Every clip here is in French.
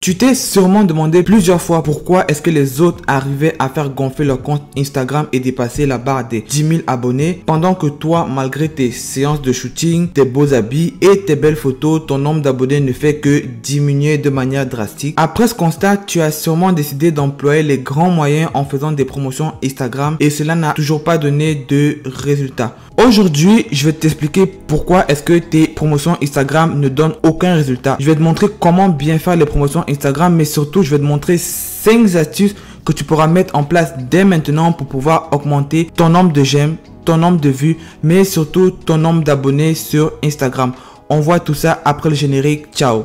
Tu t'es sûrement demandé plusieurs fois pourquoi est-ce que les autres arrivaient à faire gonfler leur compte Instagram et dépasser la barre des 10 000 abonnés pendant que toi, malgré tes séances de shooting, tes beaux habits et tes belles photos, ton nombre d'abonnés ne fait que diminuer de manière drastique. Après ce constat, tu as sûrement décidé d'employer les grands moyens en faisant des promotions Instagram et cela n'a toujours pas donné de résultats. Aujourd'hui, je vais t'expliquer pourquoi est-ce que tes promotions Instagram ne donnent aucun résultat. Je vais te montrer comment bien faire les promotions Instagram, mais surtout, je vais te montrer 5 astuces que tu pourras mettre en place dès maintenant pour pouvoir augmenter ton nombre de j'aime, ton nombre de vues, mais surtout ton nombre d'abonnés sur Instagram. On voit tout ça après le générique. Ciao!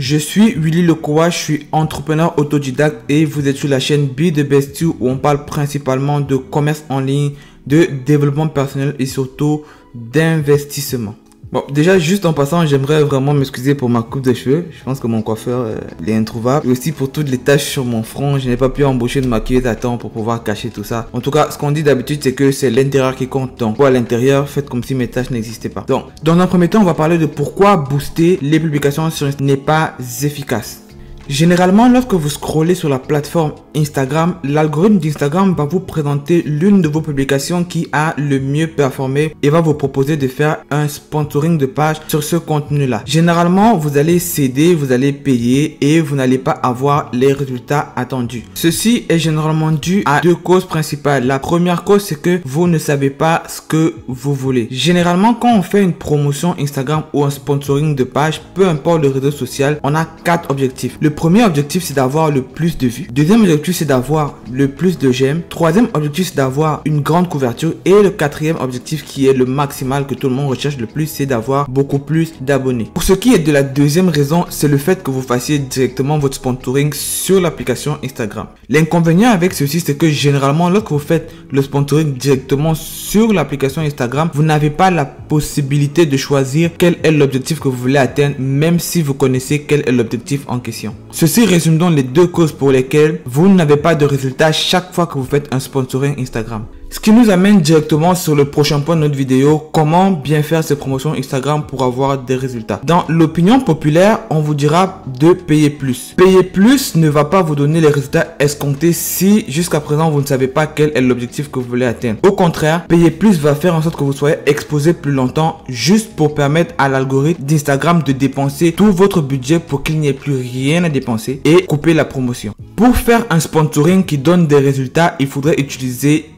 Je suis Willy Lekoa, je suis entrepreneur autodidacte et vous êtes sur la chaîne Be The Best You où on parle principalement de commerce en ligne, de développement personnel et surtout d'investissement. Bon, déjà, juste en passant, j'aimerais vraiment m'excuser pour ma coupe de cheveux. Je pense que mon coiffeur est introuvable. Et aussi pour toutes les taches sur mon front. Je n'ai pas pu embaucher de maquilleuse à temps pour pouvoir cacher tout ça. En tout cas, ce qu'on dit d'habitude, c'est que c'est l'intérieur qui compte. Donc, à l'intérieur, faites comme si mes taches n'existaient pas. Donc, dans un premier temps, on va parler de pourquoi booster les publications sur Instagram n'est pas efficace. Généralement, lorsque vous scrollez sur la plateforme Instagram, l'algorithme d'Instagram va vous présenter l'une de vos publications qui a le mieux performé et va vous proposer de faire un sponsoring de page sur ce contenu-là. Généralement, vous allez céder, vous allez payer et vous n'allez pas avoir les résultats attendus. Ceci est généralement dû à deux causes principales. La première cause, c'est que vous ne savez pas ce que vous voulez. Généralement, quand on fait une promotion Instagram ou un sponsoring de page, peu importe le réseau social, on a 4 objectifs. Le premier objectif, c'est d'avoir le plus de vues. Deuxième objectif, c'est d'avoir le plus de j'aime. Troisième objectif, c'est d'avoir une grande couverture. Et le quatrième objectif, qui est le maximal que tout le monde recherche le plus, c'est d'avoir beaucoup plus d'abonnés. Pour ce qui est de la deuxième raison, c'est le fait que vous fassiez directement votre sponsoring sur l'application Instagram. L'inconvénient avec ceci, c'est que généralement, lorsque vous faites le sponsoring directement sur l'application Instagram, vous n'avez pas la possibilité de choisir quel est l'objectif que vous voulez atteindre, même si vous connaissez quel est l'objectif en question. Ceci résume donc les deux causes pour lesquelles vous n'avez pas de résultat chaque fois que vous faites un sponsoring Instagram. Ce qui nous amène directement sur le prochain point de notre vidéo, comment bien faire ces promotions Instagram pour avoir des résultats. Dans l'opinion populaire, on vous dira de payer plus. Payer plus ne va pas vous donner les résultats escomptés si jusqu'à présent vous ne savez pas quel est l'objectif que vous voulez atteindre. Au contraire, payer plus va faire en sorte que vous soyez exposé plus longtemps juste pour permettre à l'algorithme d'Instagram de dépenser tout votre budget pour qu'il n'y ait plus rien à dépenser et couper la promotion. Pour faire un sponsoring qui donne des résultats, il faudrait utiliser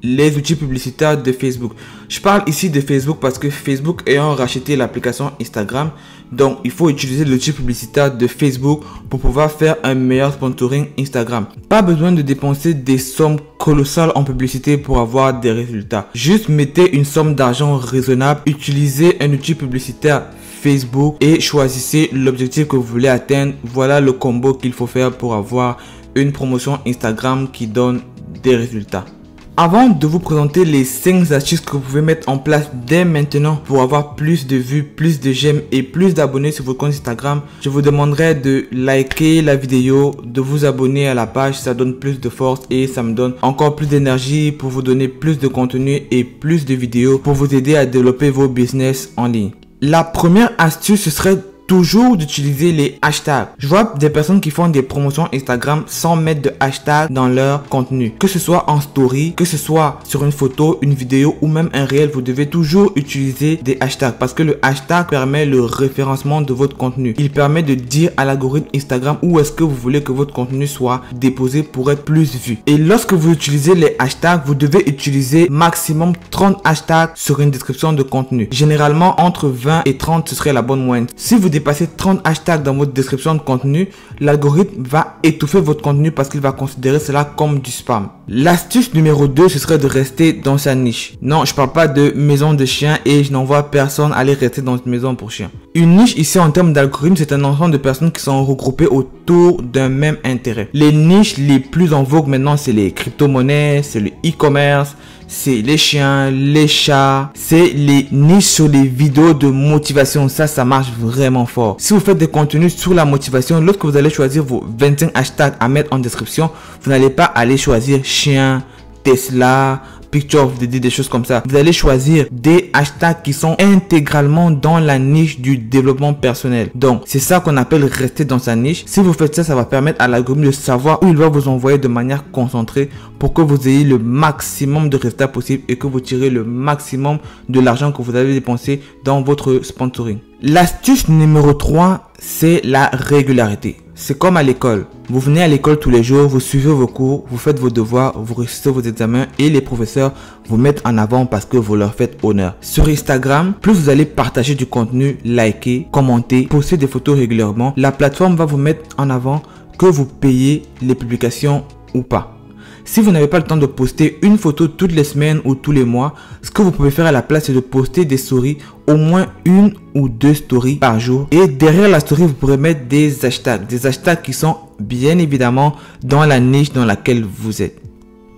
les outils publicitaires de Facebook. Je parle ici de Facebook parce que Facebook ayant racheté l'application Instagram, donc il faut utiliser l'outil publicitaire de Facebook pour pouvoir faire un meilleur sponsoring Instagram. Pas besoin de dépenser des sommes colossales en publicité pour avoir des résultats. Juste mettez une somme d'argent raisonnable, utilisez un outil publicitaire Facebook et choisissez l'objectif que vous voulez atteindre. Voilà le combo qu'il faut faire pour avoir une promotion Instagram qui donne des résultats. Avant de vous présenter les 5 astuces que vous pouvez mettre en place dès maintenant pour avoir plus de vues, plus de j'aime et plus d'abonnés sur votre compte Instagram, je vous demanderai de liker la vidéo, de vous abonner à la page, ça donne plus de force et ça me donne encore plus d'énergie pour vous donner plus de contenu et plus de vidéos pour vous aider à développer vos business en ligne. La première astuce, ce serait toujours d'utiliser les hashtags. Je vois des personnes qui font des promotions Instagram sans mettre de hashtag dans leur contenu. Que ce soit en story, que ce soit sur une photo, une vidéo ou même un réel, vous devez toujours utiliser des hashtags parce que le hashtag permet le référencement de votre contenu. Il permet de dire à l'algorithme Instagram où est-ce que vous voulez que votre contenu soit déposé pour être plus vu. Et lorsque vous utilisez les hashtags, vous devez utiliser maximum 30 hashtags sur une description de contenu. Généralement, entre 20 et 30, ce serait la bonne moyenne. Si vous dépassez 30 hashtags dans votre description de contenu, l'algorithme va étouffer votre contenu parce qu'il va considérer cela comme du spam. L'astuce numéro 2, ce serait de rester dans sa niche. Non, je parle pas de maison de chiens et je n'envoie personne aller rester dans une maison pour chiens. Une niche ici en termes d'algorithme, c'est un ensemble de personnes qui sont regroupées autour d'un même intérêt. Les niches les plus en vogue maintenant, c'est les crypto-monnaies, c'est le e-commerce, c'est les chiens, les chats, c'est les niches sur les vidéos de motivation. Ça marche vraiment fort. Si vous faites des contenus sur la motivation, lorsque vous allez choisir vos 25 hashtags à mettre en description, vous n'allez pas aller choisir chien, Tesla, picture of the day, des choses comme ça. Vous allez choisir des hashtags qui sont intégralement dans la niche du développement personnel. Donc, c'est ça qu'on appelle rester dans sa niche. Si vous faites ça, ça va permettre à l'algorithme de savoir où il va vous envoyer de manière concentrée pour que vous ayez le maximum de résultats possibles et que vous tirez le maximum de l'argent que vous avez dépensé dans votre sponsoring. L'astuce numéro 3, c'est la régularité. C'est comme à l'école. Vous venez à l'école tous les jours, vous suivez vos cours, vous faites vos devoirs, vous réussissez vos examens et les professeurs vous mettent en avant parce que vous leur faites honneur. Sur Instagram, plus vous allez partager du contenu, liker, commenter, poster des photos régulièrement, la plateforme va vous mettre en avant que vous payez les publications ou pas. Si vous n'avez pas le temps de poster une photo toutes les semaines ou tous les mois, ce que vous pouvez faire à la place, c'est de poster des stories, au moins 1 ou 2 stories par jour. Et derrière la story, vous pourrez mettre des hashtags qui sont bien évidemment dans la niche dans laquelle vous êtes.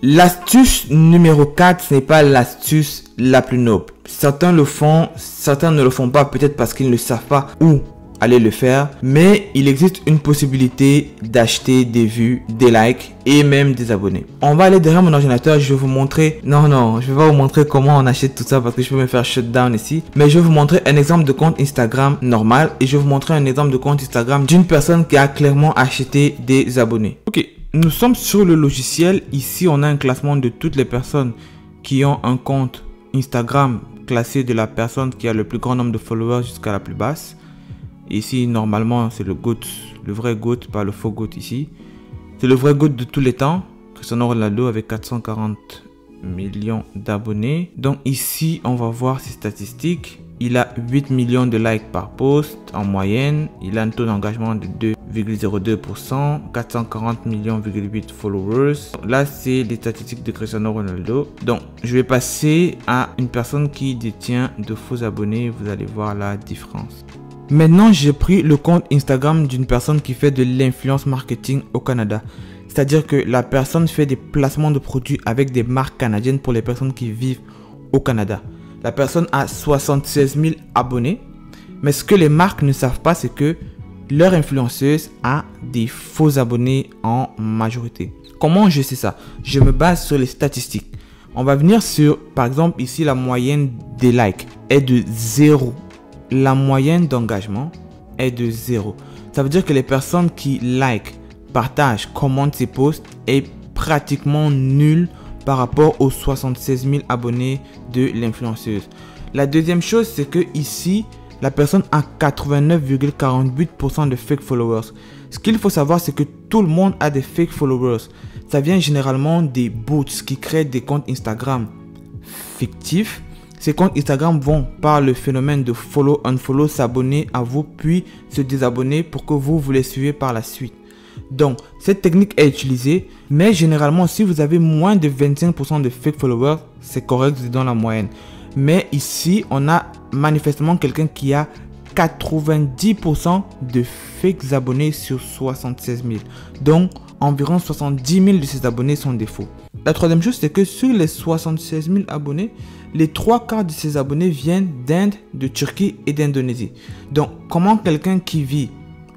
L'astuce numéro 4, ce n'est pas l'astuce la plus noble. Certains le font, certains ne le font pas, peut-être parce qu'ils ne savent pas où aller le faire, mais il existe une possibilité d'acheter des vues, des likes et même des abonnés. On va aller derrière mon ordinateur, je vais vous montrer, non, je vais pas vous montrer comment on achète tout ça parce que je peux me faire shutdown ici, mais je vais vous montrer un exemple de compte Instagram normal et je vais vous montrer un exemple de compte Instagram d'une personne qui a clairement acheté des abonnés. Ok, nous sommes sur le logiciel, ici on a un classement de toutes les personnes qui ont un compte Instagram classé de la personne qui a le plus grand nombre de followers jusqu'à la plus basse. Ici, normalement, c'est le GOAT, le vrai GOAT, pas le faux GOAT ici. C'est le vrai GOAT de tous les temps. Cristiano Ronaldo avec 440 millions d'abonnés. Donc ici, on va voir ses statistiques. Il a 8 millions de likes par post en moyenne. Il a un taux d'engagement de 2,02%. 440 millions,8 followers. Là, c'est les statistiques de Cristiano Ronaldo. Donc, je vais passer à une personne qui détient de faux abonnés. Vous allez voir la différence. Maintenant, j'ai pris le compte Instagram d'une personne qui fait de l'influence marketing au Canada. C'est-à-dire que la personne fait des placements de produits avec des marques canadiennes pour les personnes qui vivent au Canada. La personne a 76 000 abonnés. Mais ce que les marques ne savent pas, c'est que leur influenceuse a des faux abonnés en majorité. Comment je sais ça? Je me base sur les statistiques. On va venir sur, par exemple, ici, la moyenne des likes est de 0. La moyenne d'engagement est de 0. Ça veut dire que les personnes qui like, partagent, commentent ces posts est pratiquement nulle par rapport aux 76 000 abonnés de l'influenceuse. La deuxième chose, c'est que ici, la personne a 89,48% de fake followers. Ce qu'il faut savoir, c'est que tout le monde a des fake followers. Ça vient généralement des bots qui créent des comptes Instagram fictifs. Ces comptes Instagram vont, par le phénomène de follow, unfollow, s'abonner à vous, puis se désabonner pour que vous les suivez par la suite. Donc, cette technique est utilisée, mais généralement, si vous avez moins de 25% de fake followers, c'est correct, c'est dans la moyenne. Mais ici, on a manifestement quelqu'un qui a 90% de fake abonnés sur 76 000. Donc, environ 70 000 de ces abonnés sont des faux. La troisième chose, c'est que sur les 76 000 abonnés, les 3/4 de ces abonnés viennent d'Inde, de Turquie et d'Indonésie. Donc, comment quelqu'un qui vit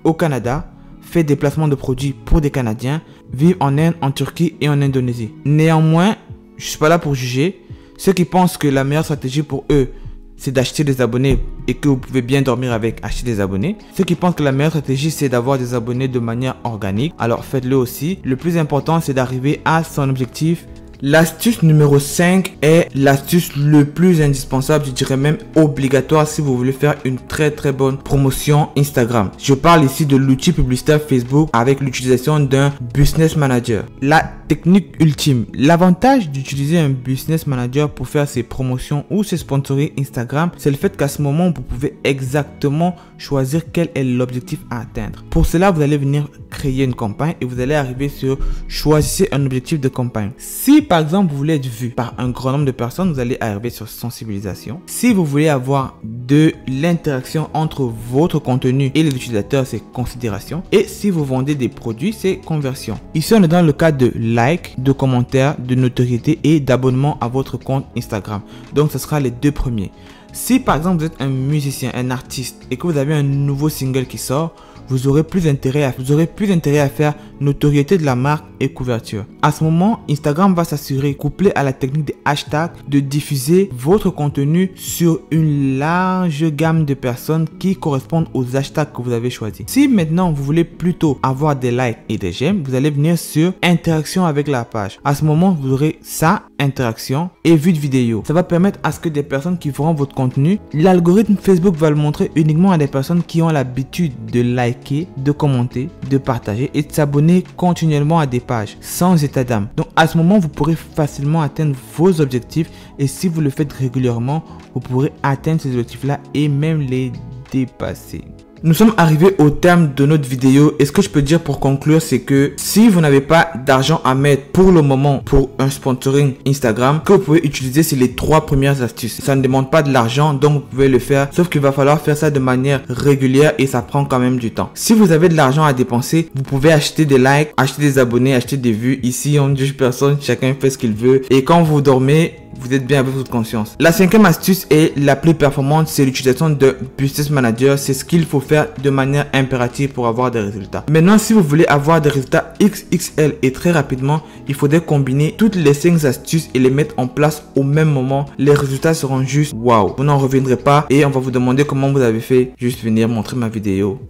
au Canada, fait des placements de produits pour des Canadiens, vivent en Inde, en Turquie et en Indonésie? Néanmoins, je ne suis pas là pour juger. Ceux qui pensent que la meilleure stratégie pour eux, c'est d'acheter des abonnés et que vous pouvez bien dormir avec acheter des abonnés. Ceux qui pensent que la meilleure stratégie, c'est d'avoir des abonnés de manière organique, alors faites-le aussi. Le plus important, c'est d'arriver à son objectif. L'astuce numéro 5 est l'astuce le plus indispensable, je dirais même obligatoire si vous voulez faire une très bonne promotion Instagram. Je parle ici de l'outil publicitaire Facebook avec l'utilisation d'un business manager. La technique ultime, l'avantage d'utiliser un business manager pour faire ses promotions ou ses sponsoring Instagram, c'est le fait qu'à ce moment, vous pouvez exactement choisir quel est l'objectif à atteindre. Pour cela, vous allez venir créer une campagne et vous allez arriver sur choisissez un objectif de campagne. Si par exemple, vous voulez être vu par un grand nombre de personnes, vous allez arriver sur sensibilisation. Si vous voulez avoir de l'interaction entre votre contenu et les utilisateurs, c'est considération. Et si vous vendez des produits, c'est conversion. Ici, on est dans le cas de like, de commentaires, de notoriété et d'abonnement à votre compte Instagram. Donc, ce sera les deux premiers. Si par exemple, vous êtes un musicien, un artiste et que vous avez un nouveau single qui sort, vous aurez plus intérêt à faire notoriété de la marque et couverture. À ce moment, Instagram va s'assurer, couplé à la technique des hashtags, de diffuser votre contenu sur une large gamme de personnes qui correspondent aux hashtags que vous avez choisis. Si maintenant vous voulez plutôt avoir des likes et des j'aime, vous allez venir sur interaction avec la page. À ce moment, vous aurez ça, interaction et vue de vidéo. Ça va permettre à ce que des personnes qui verront votre contenu, l'algorithme Facebook va le montrer uniquement à des personnes qui ont l'habitude de liker, de commenter, de partager et de s'abonner continuellement à des pages sans état d'âme. Donc à ce moment, vous pourrez facilement atteindre vos objectifs et si vous le faites régulièrement, vous pourrez atteindre ces objectifs-là et même les dépasser. Nous sommes arrivés au terme de notre vidéo et ce que je peux dire pour conclure, c'est que si vous n'avez pas d'argent à mettre pour le moment pour un sponsoring Instagram, que vous pouvez utiliser, c'est les 3 premières astuces. Ça ne demande pas de l'argent, donc vous pouvez le faire, sauf qu'il va falloir faire ça de manière régulière et ça prend quand même du temps. Si vous avez de l'argent à dépenser, vous pouvez acheter des likes, acheter des abonnés, acheter des vues. Ici, on ne juge personne, chacun fait ce qu'il veut. Et quand vous dormez, vous êtes bien avec votre conscience. La 5e astuce est la plus performante, c'est l'utilisation de Business Manager. C'est ce qu'il faut faire de manière impérative pour avoir des résultats. Maintenant, si vous voulez avoir des résultats XXL et très rapidement, il faudrait combiner toutes les 5 astuces et les mettre en place au même moment. Les résultats seront juste waouh. Vous n'en reviendrez pas et on va vous demander comment vous avez fait. Juste venir montrer ma vidéo.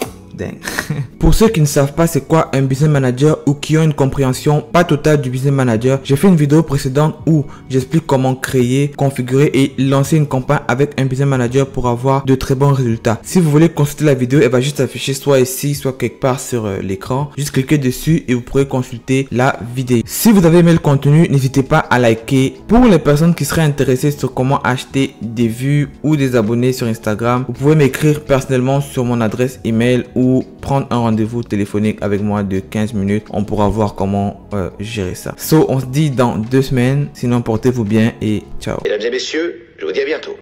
Pour ceux qui ne savent pas c'est quoi un business manager ou qui ont une compréhension pas totale du business manager, j'ai fait une vidéo précédente où j'explique comment créer, configurer et lancer une campagne avec un business manager pour avoir de très bons résultats. Si vous voulez consulter la vidéo, elle va juste afficher soit ici, soit quelque part sur l'écran. Juste cliquez dessus et vous pourrez consulter la vidéo. Si vous avez aimé le contenu, n'hésitez pas à liker. Pour les personnes qui seraient intéressées sur comment acheter des vues ou des abonnés sur Instagram, vous pouvez m'écrire personnellement sur mon adresse email ou prendre un rendez-vous téléphonique avec moi de 15 minutes. On pourra voir comment gérer ça. So, on se dit dans 2 semaines. Sinon, portez-vous bien et ciao. Mesdames et messieurs, je vous dis à bientôt.